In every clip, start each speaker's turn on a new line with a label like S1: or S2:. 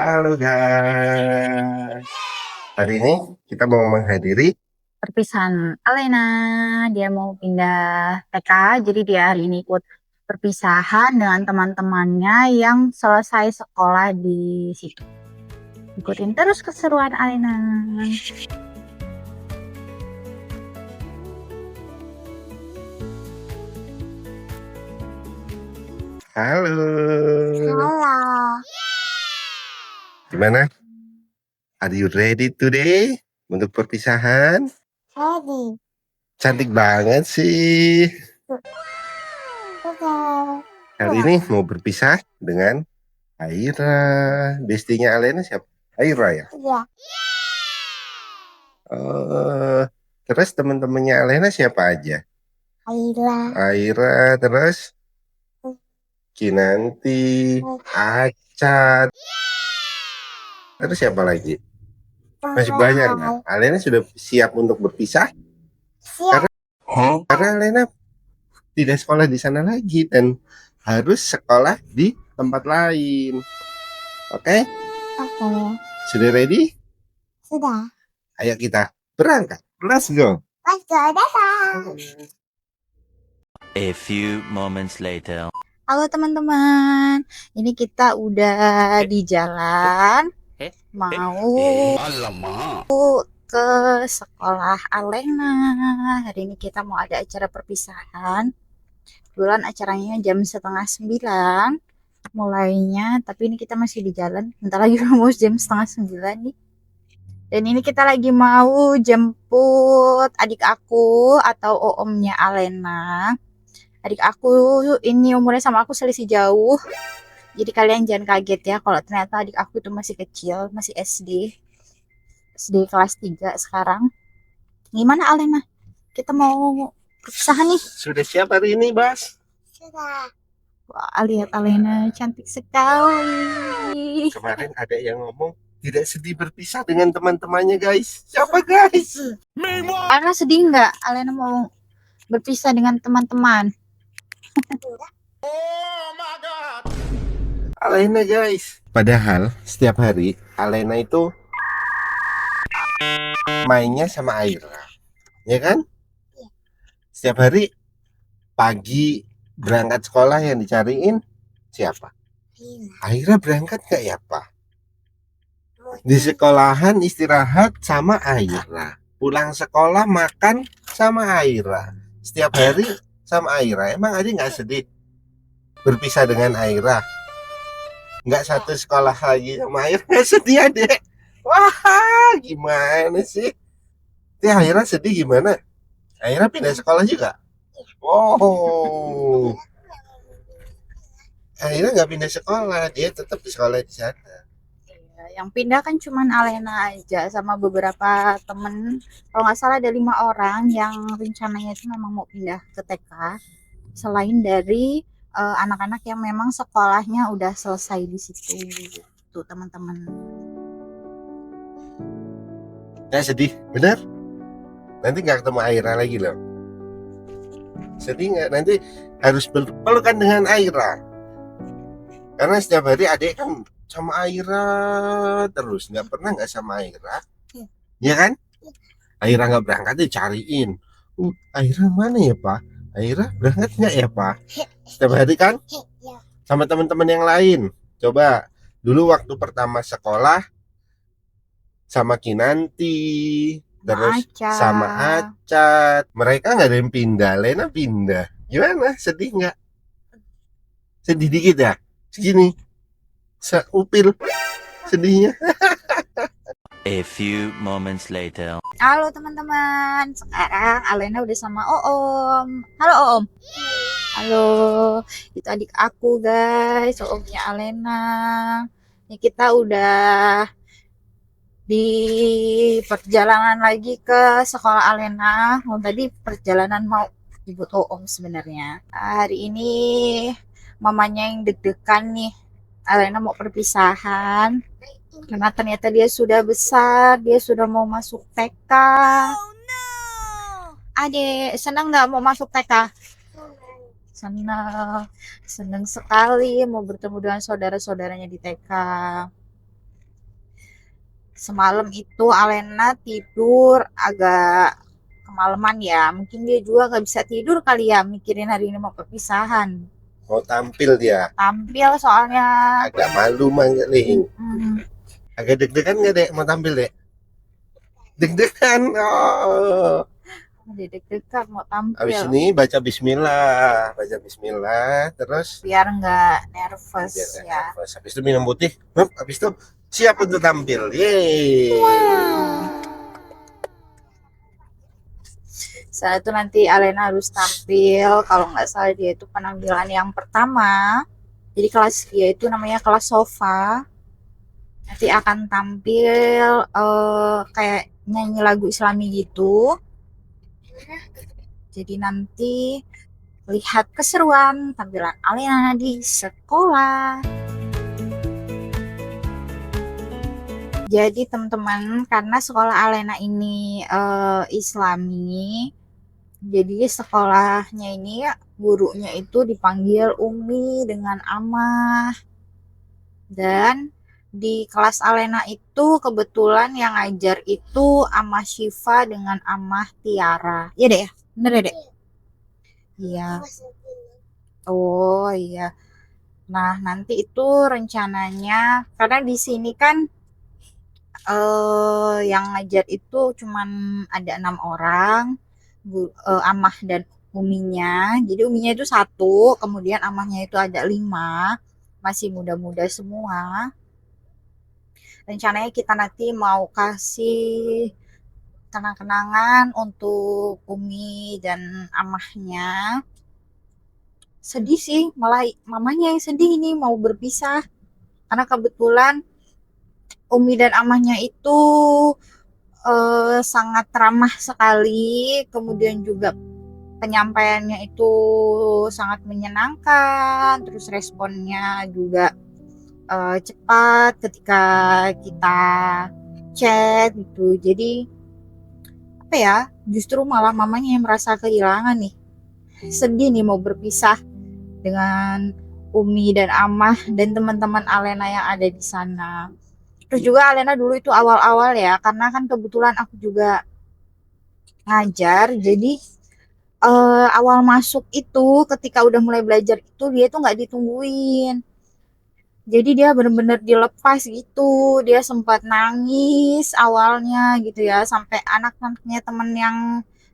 S1: Halo guys, hari ini kita mau menghadiri
S2: perpisahan Alena. Dia mau pindah TK, jadi dia hari ini ikut perpisahan dengan teman-temannya yang selesai sekolah di situ. Ikutin terus keseruan Alena.
S1: halo.
S2: Halo.
S1: Gimana? Are you ready today untuk perpisahan?
S2: Ready.
S1: Cantik banget sih. Hari ini mau berpisah dengan Aira. Bestinya Alena siapa? Aira ya?
S2: Iya.
S1: Oh, terus teman-temannya Alena siapa aja?
S2: Aila.
S1: Aira, terus Kinanti, Acat, terus siapa lagi? Masih banyak kan? Alena sudah siap untuk berpisah?
S2: Siap.
S1: Karena Alena tidak sekolah di sana lagi dan harus sekolah di tempat lain. Oke?
S2: Oke.
S1: Sudah ready?
S2: Sudah.
S1: Ayo kita berangkat. Let's go.
S2: Let's go, datang.
S3: A few moments later.
S2: Halo teman-teman, ini kita udah di jalan mau ke sekolah Alena. Hari ini kita mau ada acara perpisahan. Kebetulan acaranya jam 8:30 mulainya, tapi ini kita masih di jalan. Bentar lagi mau jam 8:30 nih. Dan ini kita lagi mau jemput adik aku atau omnya Alena. Adik aku ini umurnya sama aku selisih jauh. Jadi kalian jangan kaget ya kalau ternyata adik aku itu masih kecil, masih SD. SD kelas 3 sekarang. Gimana Alena? Kita mau perpisahan nih.
S1: Sudah siap hari ini, Bas?
S2: Sudah. Wah, lihat Alena cantik sekali.
S1: Kemarin ada yang ngomong tidak sedih berpisah dengan teman-temannya, guys. Siapa, guys?
S2: Alena sedih nggak? Alena mau berpisah dengan teman-teman.
S1: Alena, guys. Padahal setiap hari Alena itu mainnya sama Aira, ya kan? Setiap hari pagi berangkat sekolah yang dicariin siapa? Aira berangkat gak ya, Pak? Di sekolahan istirahat sama Aira, pulang sekolah makan sama Aira, setiap hari sama Aira. Emang Adi nggak sedih berpisah dengan Aira? Nggak satu sekolah lagi sama Aira, nggak sedih adek? Wah, gimana sih? Aira sedih gimana? Aira pindah sekolah juga? Oh, Aira nggak pindah sekolah, dia tetap di sekolah di sana.
S2: Yang pindah kan cuman Alena aja sama beberapa temen. Kalau nggak salah ada 5 orang yang rencananya itu memang mau pindah ke TK. Selain dari anak-anak yang memang sekolahnya udah selesai di situ. Tuh teman-teman.
S1: Nggak sedih, bener? Nanti nggak ketemu Aira lagi loh. Sedih nggak? Nanti harus berpelukan dengan Aira. Karena setiap hari adik kan sama Aira terus, nggak pernah nggak sama Aira, ya kan? Aira nggak berangkat dicariin. Aira mana ya Pak? Aira berangkat nggak ya Pak? Setiap hari kan? Sama teman-teman yang lain. Coba dulu waktu pertama sekolah sama Kinanti, terus sama Acat, mereka nggak ada yang pindah. Lena pindah. Gimana? Sedih nggak? Sedih dikit ya? Segini. Seupil sedihnya.
S3: A few moments later.
S2: Halo teman-teman, sekarang Alena udah sama Oom. Halo Oom. Halo, itu adik aku guys, Oomnya Alena. Ini kita udah di perjalanan lagi ke sekolah Alena. Tadi perjalanan mau jemput Oom sebenarnya. Hari ini mamanya yang deg-degan nih. Alena mau perpisahan karena ternyata dia sudah besar, dia sudah mau masuk TK. Adek, senang nggak mau masuk TK? Senang sekali mau bertemu dengan saudara-saudaranya di TK. semalam itu Alena tidur agak kemalaman ya, mungkin dia juga nggak bisa tidur kali ya, mikirin hari ini mau perpisahan,
S1: Mau tampil dia.
S2: tampil soalnya.
S1: Agak malu mangling.
S2: Hmm,
S1: Agak deg-degan nggak dek mau tampil dek? Deg-degan. Oh.
S2: deg-degan mau tampil
S1: Habis ini baca Bismillah, terus
S2: biar nggak nervous
S1: biar nggak
S2: ya.
S1: nervous. Habis itu minum putih, habis itu siap untuk tampil. Yeay.
S2: Saat itu nanti Alena harus tampil, kalau nggak salah dia itu penampilan yang pertama. Jadi kelas dia itu namanya kelas sofa. Nanti akan tampil kayak nyanyi lagu Islami gitu. Jadi nanti lihat keseruan tampilan Alena di sekolah. Jadi teman-teman, karena sekolah Alena ini Islami, jadi sekolahnya ini gurunya itu dipanggil Umi dengan Amah. Dan di kelas Alena itu kebetulan yang ngajar itu Amah Syifa dengan Amah Tiara. Iya deh ya? Bener ya dek? Iya. Oh iya. Nah nanti itu rencananya, karena di sini kan yang ngajar itu cuman ada 6 orang, Amah dan Uminya. Jadi Uminya itu 1, kemudian Amahnya itu ada 5, masih muda-muda semua. Rencananya kita nanti mau kasih kenang-kenangan untuk Umi dan Amahnya. Sedih sih, malah mamanya yang sedih ini mau berpisah. Karena kebetulan Umi dan Amahnya itu sangat ramah sekali, kemudian juga penyampaiannya itu sangat menyenangkan, terus responnya juga cepat ketika kita chat gitu. Jadi apa ya, justru malah mamanya yang merasa kehilangan nih, sedih nih mau berpisah dengan Umi dan Amah dan teman-teman Alena yang ada di sana. Terus juga Alena dulu itu awal-awal ya, karena kan kebetulan aku juga ngajar, jadi awal masuk itu ketika udah mulai belajar itu dia tuh nggak ditungguin. Jadi dia bener-bener dilepas gitu, dia sempat nangis awalnya gitu ya, sampai anak-anaknya temen yang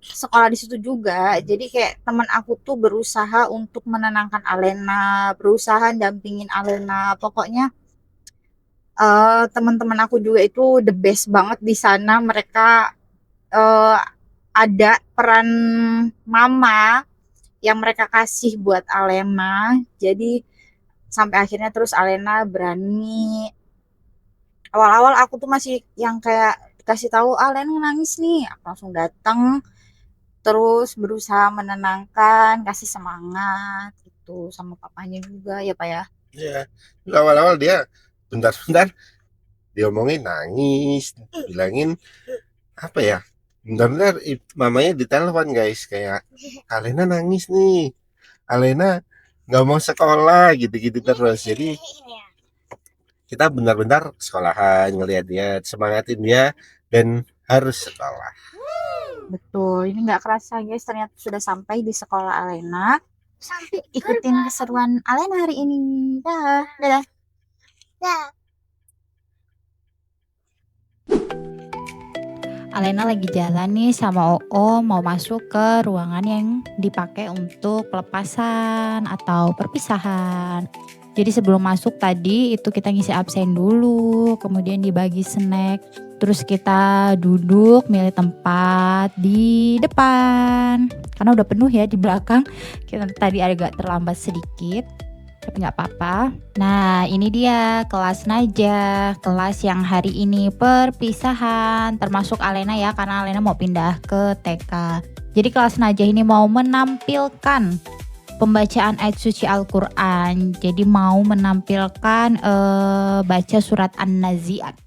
S2: sekolah di situ juga. Jadi kayak teman aku tuh berusaha untuk menenangkan Alena, berusaha dampingin Alena. Pokoknya teman-teman aku juga itu the best banget di sana. Mereka uh, ada peran mama yang mereka kasih buat Alena. Jadi sampai akhirnya terus Alena berani. Awal-awal aku tuh masih yang kayak dikasih tahu Alena nangis nih, aku langsung datang terus berusaha menenangkan, kasih semangat gitu sama papanya juga ya Pak ya.
S1: Ya, awal-awal dia bentar-bentar diomongin nangis, bilangin apa ya? Bentar-bentar mamanya ditelepon guys, kayak Alena nangis nih, Alena nggak mau sekolah gitu-gitu terus. Jadi kita benar-benar sekolahan, ngelihat dia, semangatin dia dan harus sekolah.
S2: Betul, ini nggak kerasa guys, ternyata sudah sampai di sekolah Alena. Ikutin keseruan Alena hari ini. Dah, dadah. Alena lagi jalan nih sama Oo, mau masuk ke ruangan yang dipakai untuk pelepasan atau perpisahan. Jadi sebelum masuk tadi itu kita ngisi absen dulu, kemudian dibagi snack, terus kita duduk milih tempat di depan. Karena udah penuh ya di belakang, kita tadi agak terlambat sedikit. Tapi nggak apa-apa. Nah ini dia kelas Najah, kelas yang hari ini perpisahan, termasuk Alena ya, karena Alena mau pindah ke TK. Jadi kelas Najah ini mau menampilkan pembacaan ayat suci Al-Quran. Jadi mau menampilkan baca surat An-Nazi'at.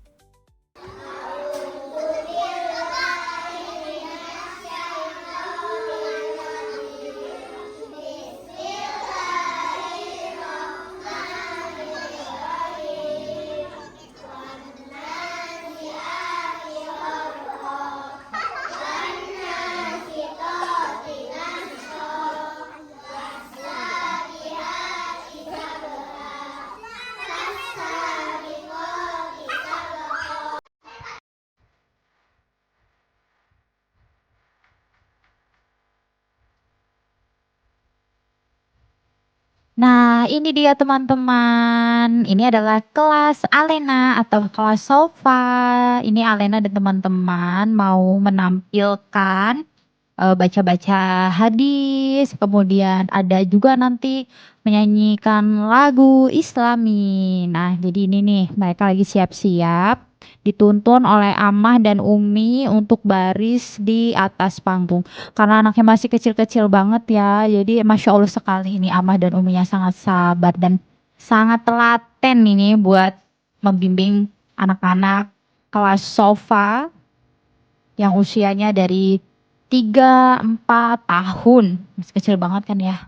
S2: ini dia teman-teman. Ini adalah kelas Alena atau kelas Sofa. Ini Alena dan teman-teman mau menampilkan baca-baca hadis, kemudian ada juga nanti menyanyikan lagu Islami. Nah, jadi ini nih mereka lagi siap-siap dituntun oleh Amah dan Umi untuk baris di atas panggung. Karena anaknya masih kecil-kecil banget ya, jadi Masya Allah sekali ini Amah dan Uminya sangat sabar dan sangat telaten ini buat membimbing anak-anak kelas Sofa yang usianya dari 3-4 tahun. Masih kecil banget kan ya.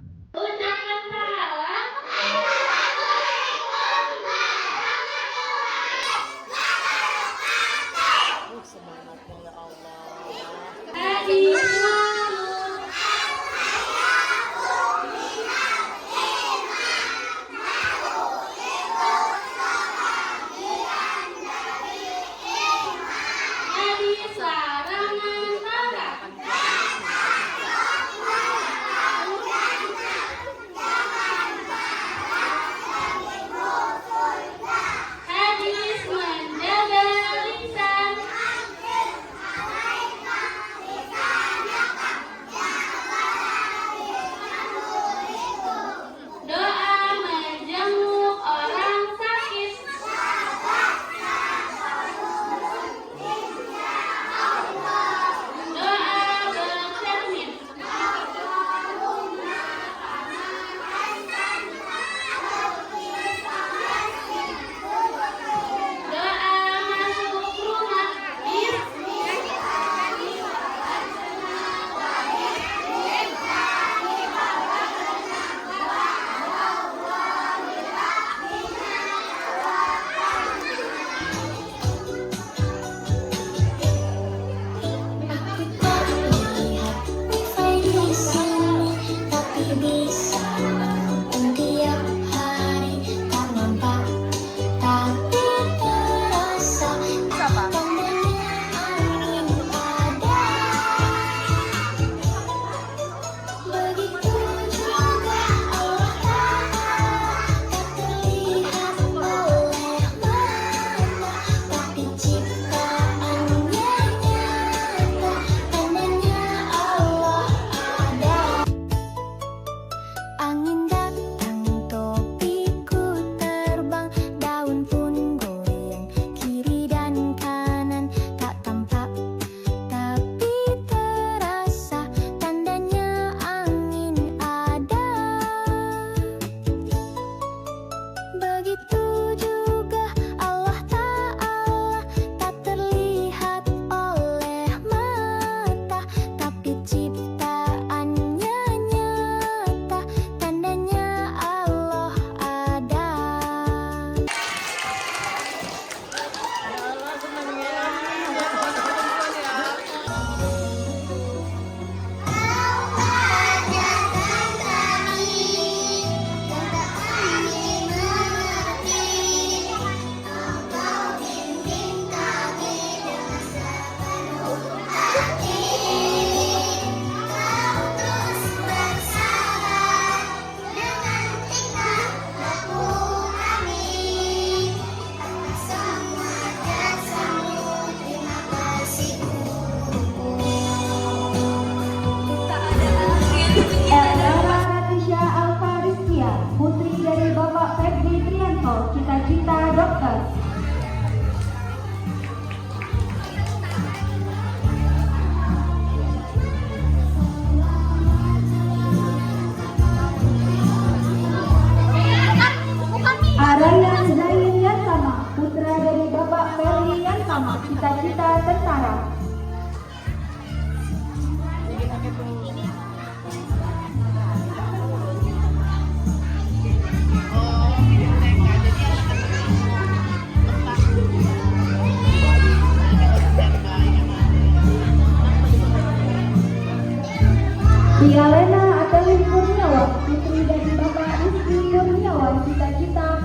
S4: Alena Adeline Kurniawan, putri dari Bapak Rizky Kurniawan, cita-cita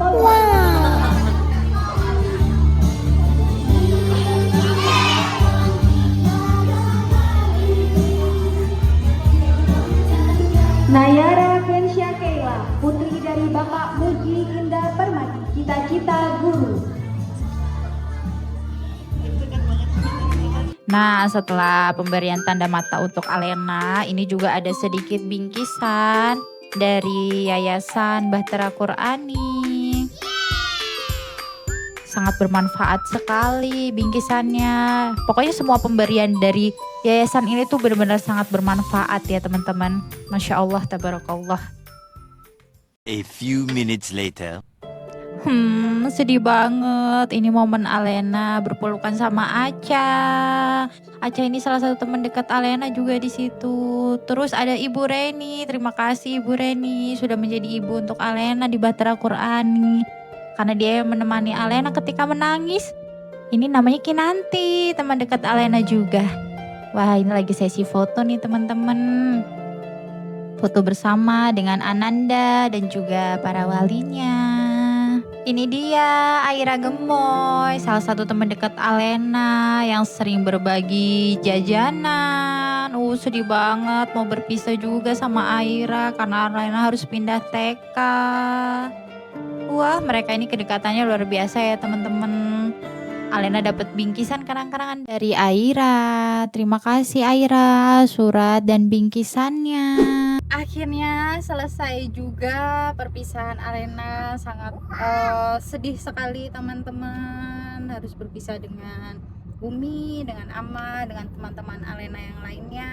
S4: Nayara Kensya Keila, putri dari Bapak
S2: Nah, setelah pemberian tanda mata untuk Alena, ini juga ada sedikit bingkisan dari Yayasan Bahtera Qur'ani. Sangat bermanfaat sekali bingkisannya. Pokoknya semua pemberian dari yayasan ini tuh benar-benar sangat bermanfaat ya teman-teman. Masya Allah, tabarakallah.
S3: A few minutes later.
S2: Sedih banget. Ini momen Alena berpelukan sama Aca. Aca ini salah satu teman dekat Alena juga di situ. Terus ada Ibu Reni. Terima kasih Ibu Reni sudah menjadi ibu untuk Alena di Bahtera Qur'ani. Karena dia yang menemani Alena ketika menangis. Ini namanya Kinanti, teman dekat Alena juga. Wah, ini lagi sesi foto nih teman-teman. Foto bersama dengan Ananda dan juga para walinya. Ini dia Aira Gemoy, salah satu teman dekat Alena yang sering berbagi jajanan. Sedih banget mau berpisah juga sama Aira karena Alena harus pindah TK. Wah, mereka ini kedekatannya luar biasa ya teman-teman. Alena dapat bingkisan kenang-kenangan dari Aira. Terima kasih Aira, surat dan bingkisannya. Akhirnya selesai juga perpisahan Alena. Sangat sedih sekali teman-teman, harus berpisah dengan Umi, dengan Ama, dengan teman-teman Alena yang lainnya.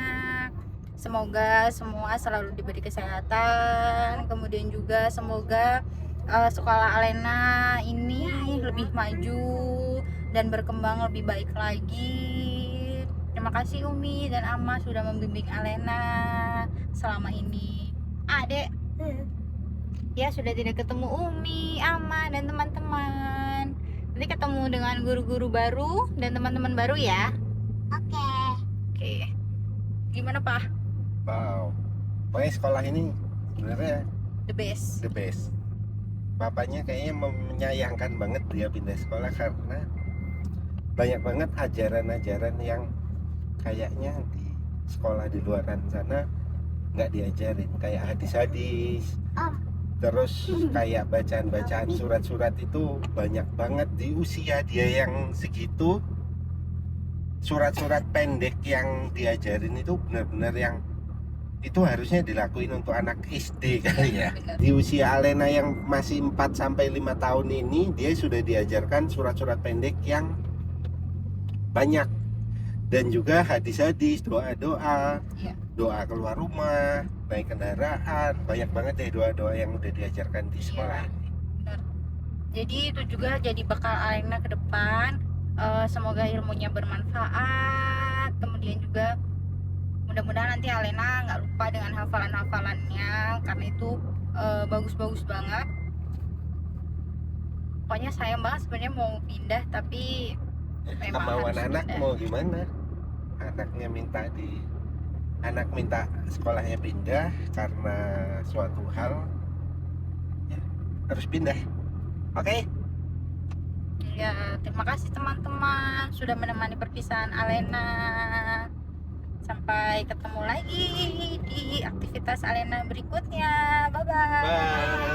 S2: Semoga semua selalu diberi kesehatan. Kemudian juga semoga sekolah Alena ini lebih maju dan berkembang lebih baik lagi. Terima kasih Umi dan Ama sudah membimbing Alena selama ini. Adek, ya sudah tidak ketemu Umi, Ama dan teman-teman. Nanti ketemu dengan guru-guru baru dan teman-teman baru ya. Oke. Gimana Pak?
S1: Wow, pokoknya sekolah ini sebenarnya
S2: The best.
S1: Bapaknya kayaknya menyayangkan banget dia pindah sekolah karena banyak banget ajaran-ajaran yang kayaknya di sekolah di luaran sana nggak diajarin, kayak hadis-hadis, terus kayak bacaan-bacaan surat-surat itu banyak banget di usia dia yang segitu. Surat-surat pendek yang diajarin itu benar-benar yang itu harusnya dilakuin untuk anak SD kali ya. Di usia Alena yang masih 4-5 tahun ini, dia sudah diajarkan surat-surat pendek yang banyak. Dan juga hadis-hadis, doa-doa, doa keluar rumah, naik kendaraan. Banyak banget deh doa-doa yang udah diajarkan di sekolah ini.
S2: Benar. Jadi itu juga jadi bekal Alena ke depan. Semoga ilmunya bermanfaat. Kemudian juga mudah-mudahan nanti Alena nggak lupa dengan hafalan-hafalannya, karena itu bagus-bagus banget. Pokoknya sayang banget sebenarnya mau pindah, tapi
S1: Kemauan anak pindah. Mau gimana? Anak minta sekolahnya pindah karena suatu hal, ya, harus pindah. Oke.
S2: Ya, terima kasih teman-teman sudah menemani perpisahan Alena. Sampai ketemu lagi di aktivitas Alena berikutnya. Bye-bye.
S1: Bye.